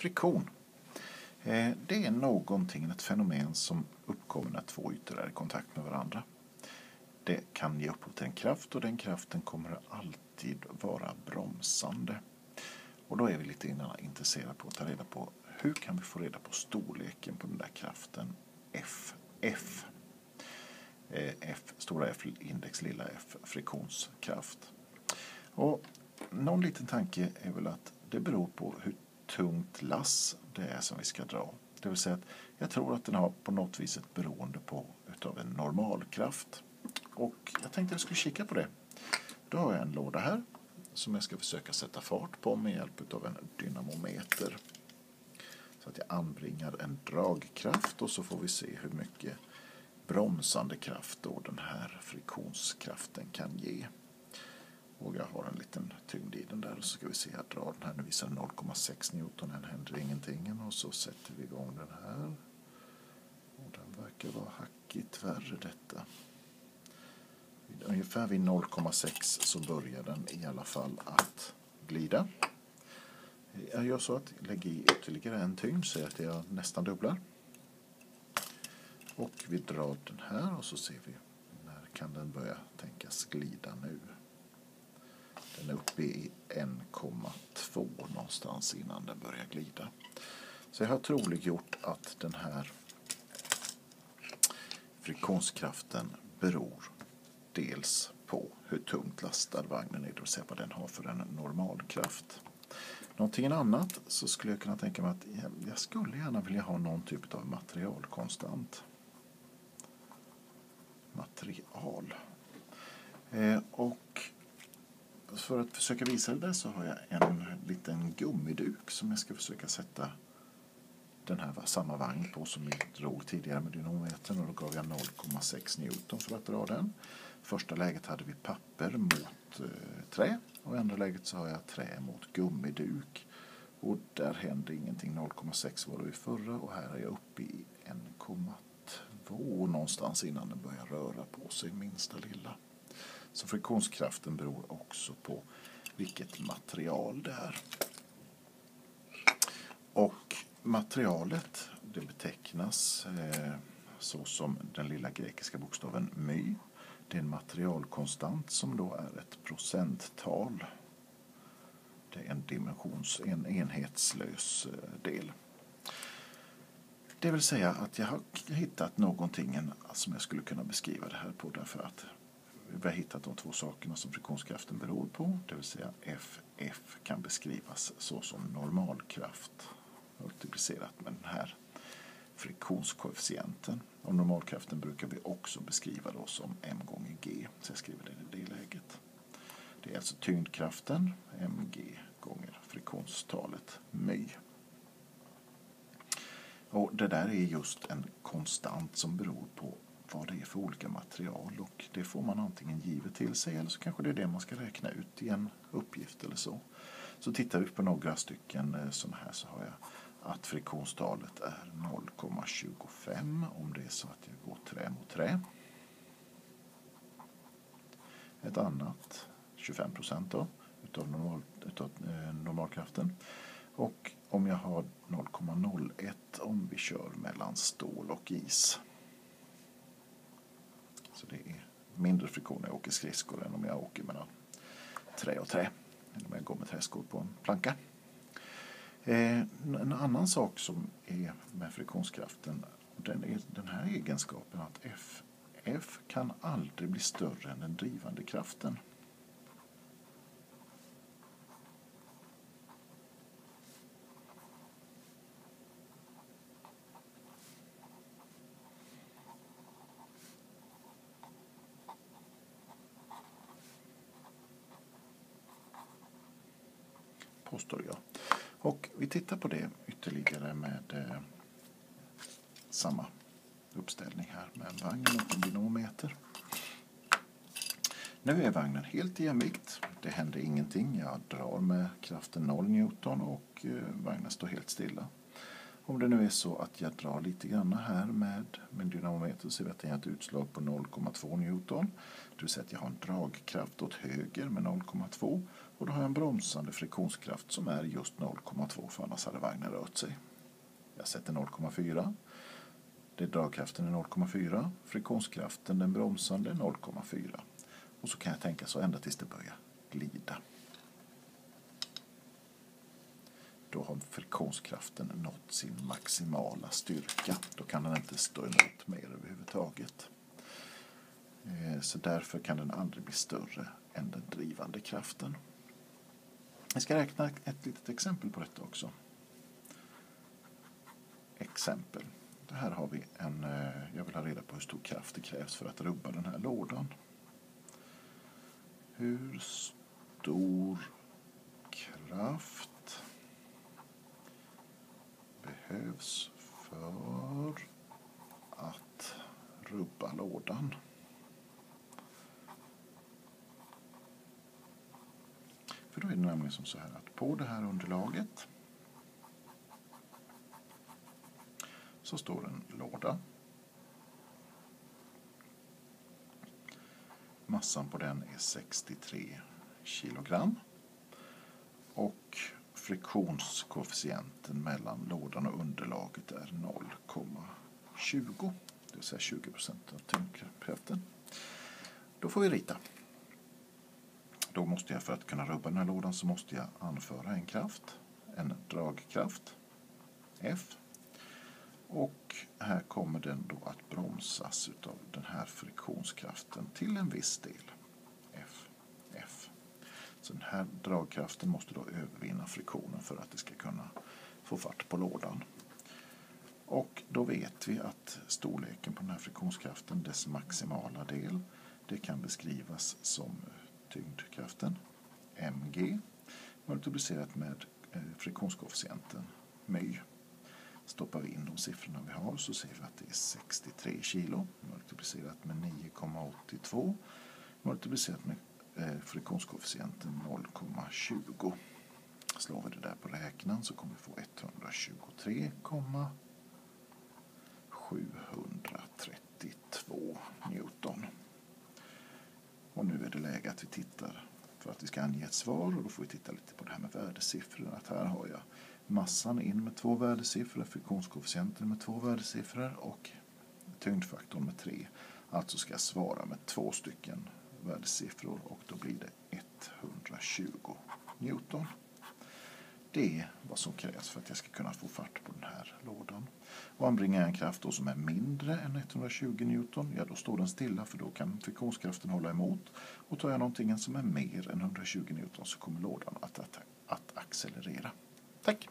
Friktion. Det är någonting, ett fenomen som uppkommer när två ytor är i kontakt med varandra. Det kan ge upphov till en kraft och den kraften kommer alltid vara bromsande. Och då är vi lite intresserade på att ta reda på hur kan vi få reda på storleken på den där kraften F. Stora F, index lilla f, friktionskraft. Och någon liten tanke är väl att det beror på hur tungt lass det är som vi ska dra. Det vill säga att jag tror att den har på något vis ett beroende på utav en normalkraft. Och jag tänkte att jag skulle kika på det. Då har jag en låda här som jag ska försöka sätta fart på med hjälp av en dynamometer. Så att jag anbringar en dragkraft och så får vi se hur mycket bromsande kraft då den här friktionskraften kan ge. Och jag har en liten tyngd i den där och så ska vi se, jag drar den här, nu visar 0,6 Newton, här händer ingenting och så sätter vi igång den här. Och den verkar vara hackigt värre detta. Ungefär vid 0,6 så börjar den i alla fall att glida. Jag gör så att jag lägger i ytterligare en tyngd så att jag nästan dubblar. Och vi drar den här och så ser vi när kan den börja tänkas glida nu. Den är uppe i 1,2 någonstans innan den börjar glida. Så jag har troliggjort att den här friktionskraften beror dels på hur tungt lastad vagnen är, det vill säga vad den har för en normalkraft. Någonting annat så skulle jag kunna tänka mig att jag skulle gärna vilja ha någon typ av materialkonstant. Och för att försöka visa det så har jag en liten gummiduk som jag ska försöka sätta den här samma vagn på som vi drog tidigare med dynamometern, och då gav jag 0,6 Newton för att dra den. Första läget hade vi papper mot trä och i andra läget så har jag trä mot gummiduk. Och där hände ingenting, 0,6 var det i förra och här är jag uppe i 1,2 någonstans innan den börjar röra på sig minsta lilla. Så friktionskraften beror också på vilket material det är. Och materialet det betecknas så som den lilla grekiska bokstaven my. Det är en materialkonstant som då är ett procenttal. Det är en enhetslös del. Det vill säga att jag har hittat någonting som jag skulle kunna beskriva det här på, därför att vi har hittat de två sakerna som friktionskraften beror på. Det vill säga F kan beskrivas så som normalkraft multiplicerat med den här friktionskoefficienten. Och normalkraften brukar vi också beskriva då som m gånger g. Så jag skriver det i det läget. Det är alltså tyngdkraften mg gånger friktionstalet my. Och det där är just en konstant som beror på vad det är för olika material, och det får man antingen givet till sig eller så kanske det är det man ska räkna ut i en uppgift eller så. Så tittar vi på några stycken sådana här så har jag att friktionstalet är 0,25 om det är så att jag går trä mot trä. Ett annat 25% då utav normalkraften. Och om jag har 0,01 om vi kör mellan stål och is. Så det är mindre friktion när jag åker skridskor än om jag åker mellan trä och trä. Eller om jag går med träskor på en planka. En annan sak som är med friktionskraften, den är den här egenskapen att F kan aldrig bli större än den drivande kraften. Påstår jag. Och vi tittar på det ytterligare med samma uppställning här med vagnen och en dynamometer. Nu är vagnen helt i jämvikt. Det händer ingenting. Jag drar med kraften 0 Newton och vagnen står helt stilla. Om det nu är så att jag drar lite grann här med min dynamometer så vet jag ett utslag på 0,2 Newton. Det vill säga att jag har en dragkraft åt höger med 0,2 Och då har jag en bromsande friktionskraft som är just 0,2, för annars hade vagnen rört sig. Jag sätter 0,4. Det är dragkraften är 0,4. Friktionskraften, den bromsande, 0,4. Och så kan jag tänka så ända tills det börjar glida. Då har friktionskraften nått sin maximala styrka. Då kan den inte stå emot mer överhuvudtaget. Så därför kan den aldrig bli större än den drivande kraften. Jag ska räkna ett litet exempel på detta också. Exempel. Det här har vi jag vill ha reda på hur stor kraft det krävs för att rubba den här lådan. Hur stor kraft behövs för att rubba lådan? För då är det nämligen som så här att på det här underlaget så står en låda. Massan på den är 63 kilogram. Och friktionskoefficienten mellan lådan och underlaget är 0,20. Det vill säga 20% av tyngdkraften. Då får vi rita. Då måste jag, för att kunna rubba den här lådan, så måste jag anföra en kraft. En dragkraft. F. Och här kommer den då att bromsas av den här friktionskraften till en viss del. F. Så den här dragkraften måste då övervinna friktionen för att det ska kunna få fart på lådan. Och då vet vi att storleken på den här friktionskraften, dess maximala del, det kan beskrivas som tyngdkraften, mg, multiplicerat med friktionskoefficienten, my. Stoppar vi in de siffrorna vi har så ser vi att det är 63 kilo multiplicerat med 9,82 multiplicerat med friktionskoefficienten 0,20. Slår vi det där på räknaren så kommer vi få 123,732 Newton. Och nu är det läge att vi tittar för att vi ska ange ett svar, och då får vi titta lite på det här med värdesiffror. Att här har jag massan in med 2 värdesiffror, friktionskoefficienten med 2 värdesiffror och tyngdfaktorn med 3. Alltså ska jag svara med 2 stycken värdesiffror och då blir det 120 Newton. Det är vad som krävs för att jag ska kunna få fart på den här lådan. Och anbringar jag en kraft då som är mindre än 120 Newton, ja då står den stilla, för då kan friktionskraften hålla emot. Och tar jag någonting som är mer än 120 Newton så kommer lådan att accelerera. Tack!